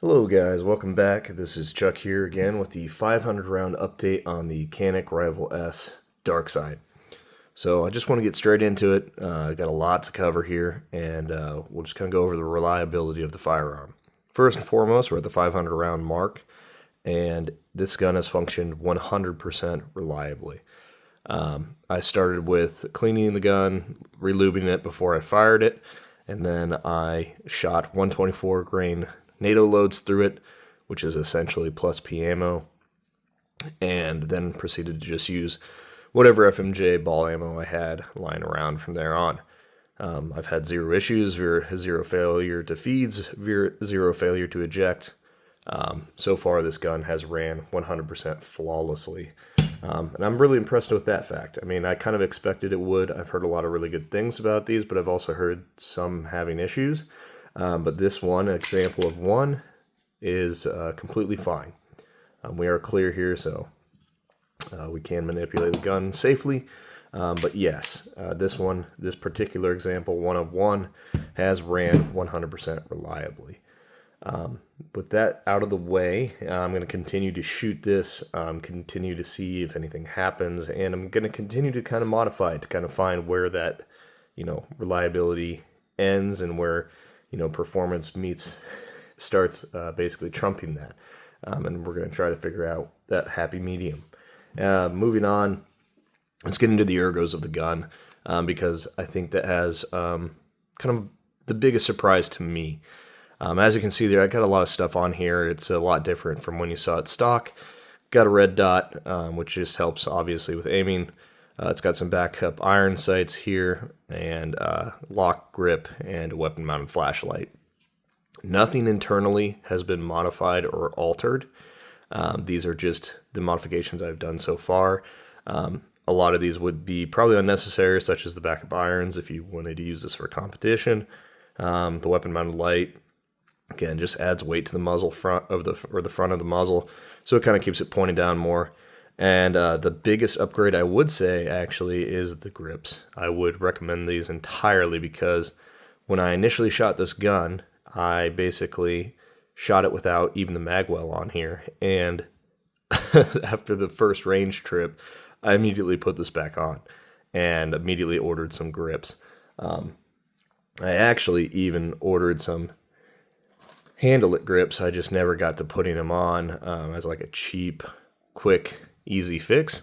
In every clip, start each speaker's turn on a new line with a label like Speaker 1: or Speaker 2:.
Speaker 1: Hello guys, welcome back. This is Chuck here again with the 500 round update on the Canik Rival S Darkside. So I just want to get straight into it. I got a lot to cover here, and we'll just kind of go over the reliability of the firearm. First and foremost, we're at the 500 round mark, and this gun has functioned 100% reliably. I started with cleaning the gun, relubing it before I fired it, and then I shot 124 grain NATO loads through it, which is essentially plus P ammo, and then proceeded to just use whatever FMJ ball ammo I had lying around from there on. I've had zero issues, zero failure to feeds, zero failure to eject. So far, this gun has ran 100% flawlessly. And I'm really impressed with that fact. I mean, I kind of expected it would. I've heard a lot of really good things about these, but I've also heard some having issues. But this one, example of one, is completely fine. We are clear here, so we can manipulate the gun safely. But yes, this particular example, one of one, has ran 100% reliably. With that out of the way, I'm going to continue to shoot this, continue to see if anything happens, and I'm going to continue to kind of modify it to kind of find where that, reliability ends and where, performance starts basically trumping that. And we're going to try to figure out that happy medium. Moving on, let's get into the ergos of the gun, because I think that has kind of the biggest surprise to me. As you can see there, I got a lot of stuff on here. It's a lot different from when you saw it stock. Got a red dot, which just helps obviously with aiming. It's got some backup iron sights here, and lock grip, and a weapon mounted flashlight. Nothing internally has been modified or altered. These are just the modifications I've done so far. A lot of these would be probably unnecessary, such as the backup irons if you wanted to use this for competition. The weapon mounted light, again, just adds weight to the muzzle front of the front of the muzzle, so it kind of keeps it pointed down more. And the biggest upgrade I would say actually is the grips. I would recommend these entirely because when I initially shot this gun, I basically shot it without even the magwell on here, and after the first range trip, I immediately put this back on and immediately ordered some grips. I actually even ordered some handle it grips. I just never got to putting them on as like a cheap, quick, easy fix.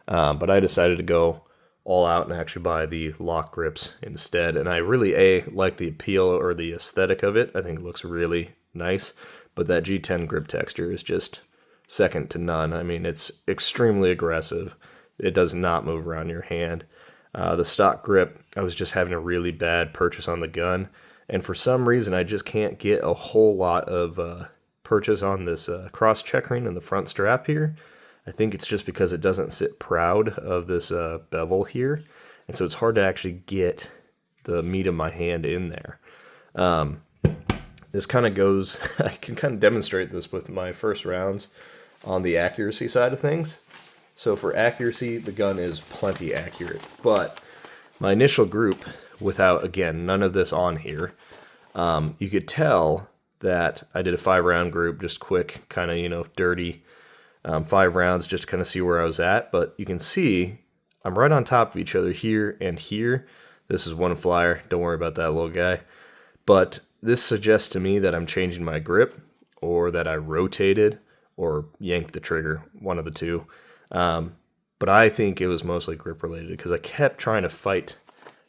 Speaker 1: But I decided to go all out and actually buy the lock grips instead. And I really like the appeal or the aesthetic of it. I think it looks really nice. But that G10 grip texture is just second to none. I mean, it's extremely aggressive. It does not move around your hand. The stock grip, I was just having a really bad purchase on the gun. And for some reason, I just can't get a whole lot of purchase on this cross checkering in the front strap here. I think it's just because it doesn't sit proud of this bevel here. And so it's hard to actually get the meat of my hand in there. This kind of goes, I can kind of demonstrate this with my first rounds on the accuracy side of things. So for accuracy, the gun is plenty accurate. But my initial group, without, again, none of this on here, you could tell that I did a 5-round group, just quick, kind of, dirty, 5 rounds, just to kind of see where I was at. But you can see I'm right on top of each other here and here. This is one flyer. Don't worry about that little guy. But this suggests to me that I'm changing my grip, or that I rotated or yanked the trigger, one of the two. But I think it was mostly grip related because I kept trying to fight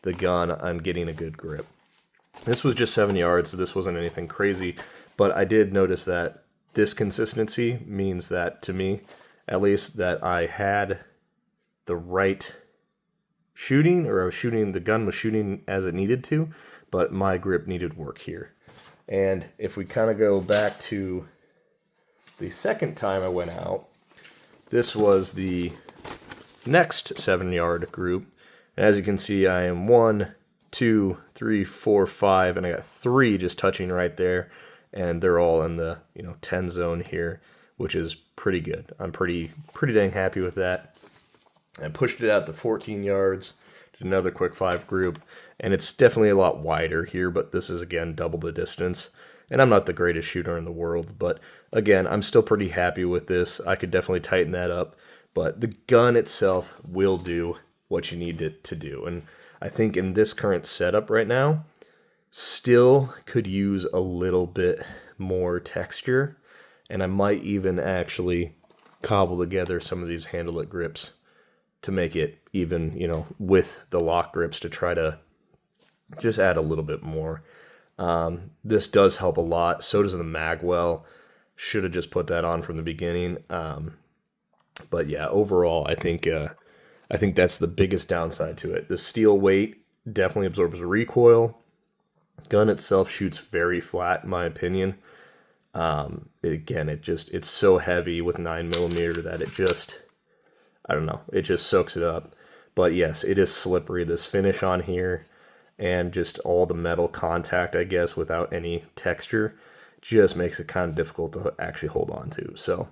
Speaker 1: the gun on getting a good grip. This was just 7 yards, so this wasn't anything crazy, but I did notice that this consistency means that, to me, at least, that I had the right shooting, or the gun was shooting as it needed to, but my grip needed work here. And if we kind of go back to the second time I went out, this was the next 7-yard group. And as you can see, I am 1, 2, 3, 4, 5, and I got 3 just touching right there, and they're all in the 10 zone here, which is pretty good. I'm pretty dang happy with that. I pushed it out to 14 yards, did another quick 5 group, and it's definitely a lot wider here, but this is again double the distance. And I'm not the greatest shooter in the world, but again, I'm still pretty happy with this. I could definitely tighten that up, but the gun itself will do what you need it to do. And I think in this current setup right now, still could use a little bit more texture, and I might even actually cobble together some of these handle-it grips to make it even, with the lock grips, to try to just add a little bit more. This does help a lot. So does the magwell. Should have just put that on from the beginning. But yeah, overall, I think that's the biggest downside to it. The steel weight definitely absorbs recoil. Gun itself shoots very flat, in my opinion. It's so heavy with 9mm that it just soaks it up. But yes, it is slippery. This finish on here and just all the metal contact, I guess, without any texture, just makes it kind of difficult to actually hold on to. So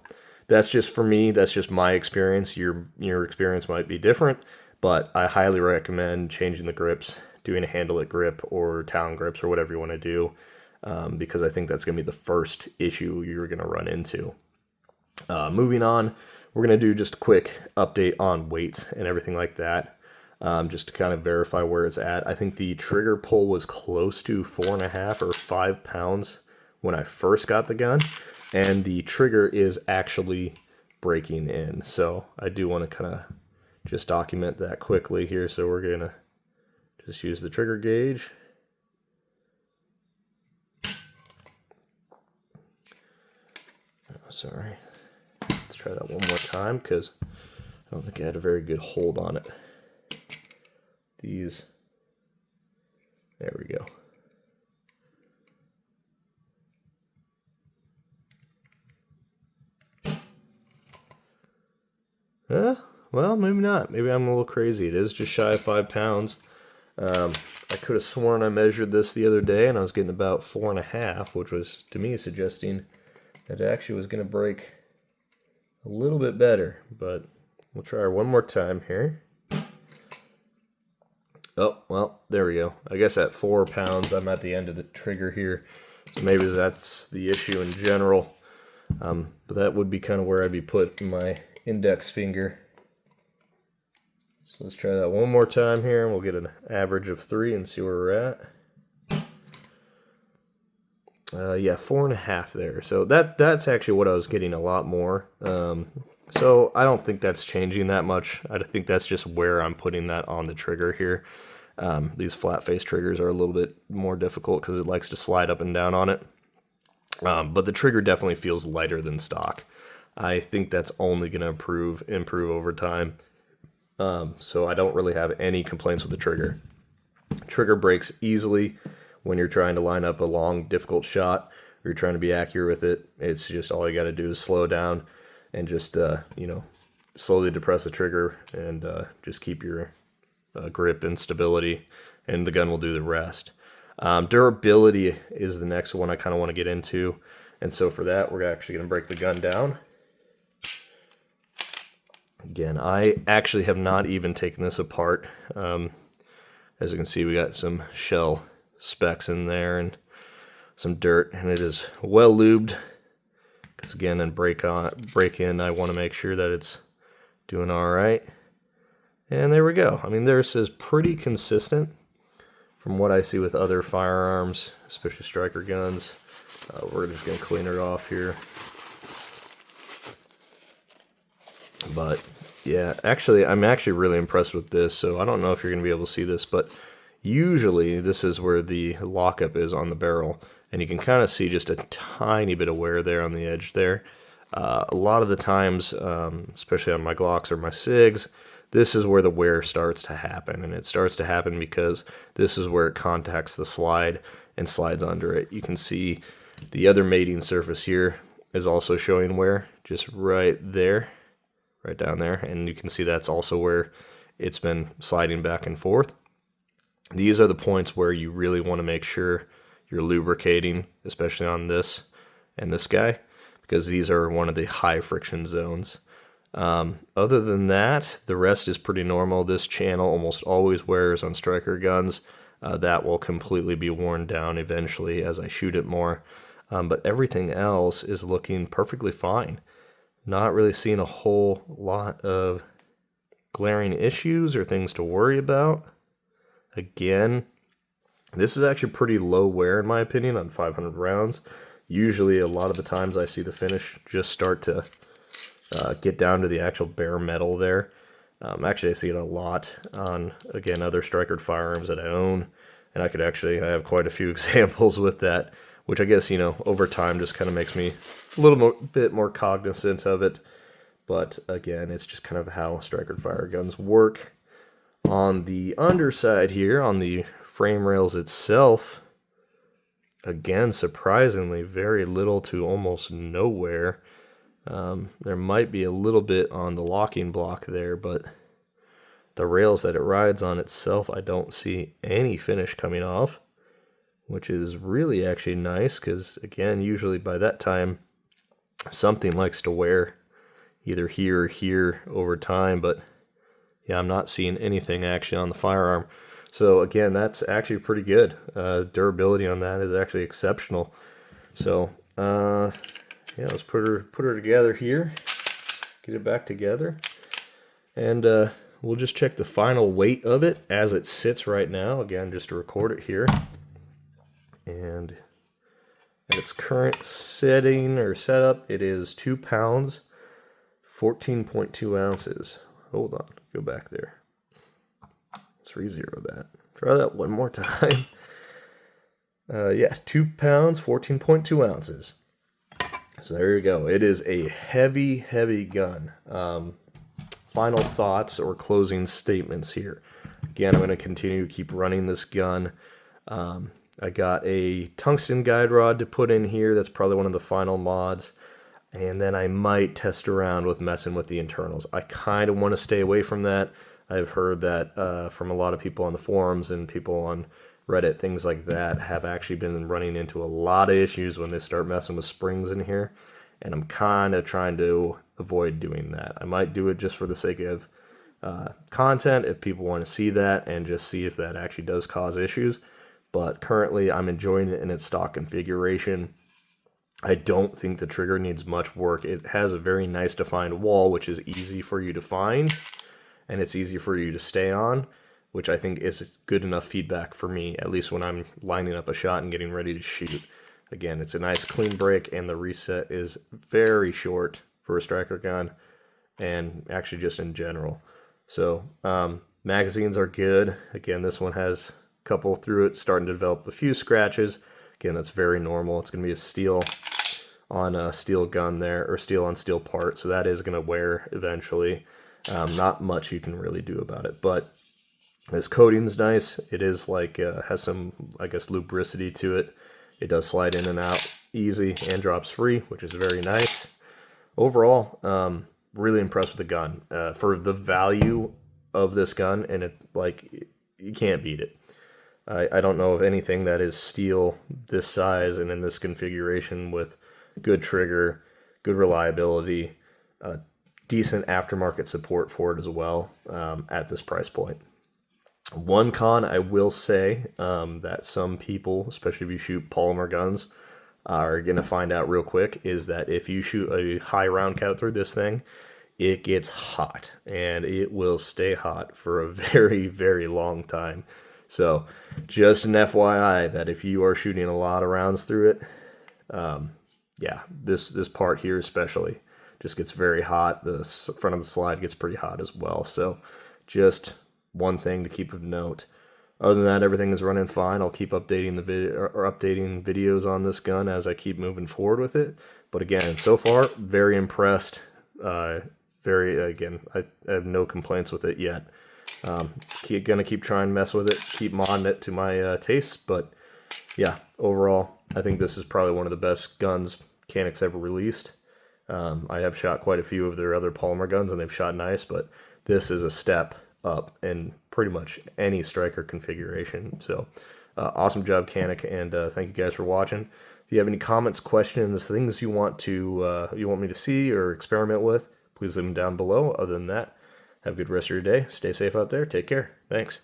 Speaker 1: that's just for me. That's just my experience. Your experience might be different, but I highly recommend changing the grips, doing a handle-it grip or talon grips or whatever you want to do, because I think that's going to be the first issue you're going to run into. Moving on, we're going to do just a quick update on weights and everything like that, just to kind of verify where it's at. I think the trigger pull was close to 4.5 or 5 pounds when I first got the gun, and the trigger is actually breaking in. So I do want to kind of just document that quickly here. So we're going to just use the trigger gauge. Oh, sorry. Let's try that one more time because I don't think I had a very good hold on it. There we go. Well, maybe not. Maybe I'm a little crazy. It is just shy of 5 pounds. I could have sworn I measured this the other day and I was getting about 4.5, which was, to me, suggesting that it actually was going to break a little bit better. But we'll try one more time here. Oh, well, there we go. I guess at 4 pounds, I'm at the end of the trigger here. So maybe that's the issue in general. But that would be kind of where I'd be putting my index finger. So let's try that one more time here, and we'll get an average of 3 and see where we're at. Yeah, 4.5 there. So that's actually what I was getting, a lot more. So I don't think that's changing that much. I think that's just where I'm putting that on the trigger here. These flat face triggers are a little bit more difficult because it likes to slide up and down on it. But the trigger definitely feels lighter than stock. I think that's only going to improve over time. So I don't really have any complaints with the trigger. Trigger breaks easily when you're trying to line up a long, difficult shot, or you're trying to be accurate with it. It's just all you got to do is slow down and just, slowly depress the trigger and just keep your grip and stability, and the gun will do the rest. Durability is the next one I kind of want to get into. And so for that, we're actually going to break the gun down. Again, I actually have not even taken this apart. As you can see, we got some shell specks in there and some dirt, and it is well lubed. Because again, in break in, I want to make sure that it's doing all right. And there we go. I mean, this is pretty consistent from what I see with other firearms, especially striker guns. We're just going to clean it off here. But yeah, actually, I'm actually really impressed with this. So I don't know if you're going to be able to see this, but usually this is where the lockup is on the barrel. And you can kind of see just a tiny bit of wear there on the edge there. A lot of the times, especially on my Glocks or my SIGs, this is where the wear starts to happen. And it starts to happen because this is where it contacts the slide and slides under it. You can see the other mating surface here is also showing wear, just right there, right down there. And you can see that's also where it's been sliding back and forth. These are the points where you really want to make sure you're lubricating, especially on this and this guy, because these are one of the high friction zones. Other than that, the rest is pretty normal. This channel almost always wears on striker guns. that will completely be worn down eventually as I shoot it more. But everything else is looking perfectly fine. Not really seeing a whole lot of glaring issues or things to worry about. Again, this is actually pretty low wear in my opinion on 500 rounds. Usually a lot of the times I see the finish just start to get down to the actual bare metal there. Actually, I see it a lot on, again, other striker firearms that I own. And I have quite a few examples with that, which I guess, over time just kind of makes me a little bit more cognizant of it. But again, it's just kind of how striker fire guns work. On the underside here, on the frame rails itself, again, surprisingly, very little to almost no wear. There might be a little bit on the locking block there, but the rails that it rides on itself, I don't see any finish coming off, which is really actually nice because, again, usually by that time, something likes to wear either here or here over time, but yeah, I'm not seeing anything actually on the firearm. So again, that's actually pretty good. Durability on that is actually exceptional. So yeah, let's put her together here, get it back together, and we'll just check the final weight of it as it sits right now. Again, just to record it here, and at its current setting or setup, it is 2 pounds, 14.2 ounces. Hold on, go back there. Let's re-zero that. Try that one more time. Yeah, 2 pounds, 14.2 ounces. So there you go. It is a heavy, heavy gun. Final thoughts or closing statements here. Again, I'm going to continue to keep running this gun. I got a tungsten guide rod to put in here. That's probably one of the final mods. And then I might test around with messing with the internals. I kind of want to stay away from that. I've heard that from a lot of people on the forums and people on Reddit, things like that, have actually been running into a lot of issues when they start messing with springs in here. And I'm kind of trying to avoid doing that. I might do it just for the sake of content if people want to see that and just see if that actually does cause issues. But currently I'm enjoying it in its stock configuration. I don't think the trigger needs much work. It has a very nice defined wall, which is easy for you to find, and it's easy for you to stay on, which I think is good enough feedback for me, at least when I'm lining up a shot and getting ready to shoot. Again, it's a nice clean break, and the reset is very short for a striker gun, and actually just in general. So, magazines are good. Again, this one has a couple through it, starting to develop a few scratches. Again, that's very normal. It's going to be a steel on a steel gun there, or steel on steel part, so that is going to wear eventually. Not much you can really do about it, but this coating's nice. It is like, has some, I guess, lubricity to it. It does slide in and out easy and drops free, which is very nice. Overall, really impressed with the gun. For the value of this gun, and it, like, you can't beat it. I don't know of anything that is steel this size and in this configuration with good trigger, good reliability, decent aftermarket support for it as well at this price point. One con I will say that some people, especially if you shoot polymer guns, are going to find out real quick is that if you shoot a high round count through this thing, it gets hot, and it will stay hot for a very, very long time. So just an FYI that if you are shooting a lot of rounds through it, yeah, this part here especially just gets very hot. The front of the slide gets pretty hot as well. So just one thing to keep of note. Other than that, everything is running fine. I'll keep updating the video or updating videos on this gun as I keep moving forward with it. But again, so far, very impressed. Again, I have no complaints with it yet. Gonna keep trying to mess with it, keep modding it to my taste, but yeah, overall, I think this is probably one of the best guns Canik's ever released. I have shot quite a few of their other polymer guns, and they've shot nice, but this is a step up in pretty much any striker configuration. So, awesome job, Canik, and thank you guys for watching. If you have any comments, questions, things you want me to see or experiment with, please leave them down below. Other than that, have a good rest of your day. Stay safe out there. Take care. Thanks.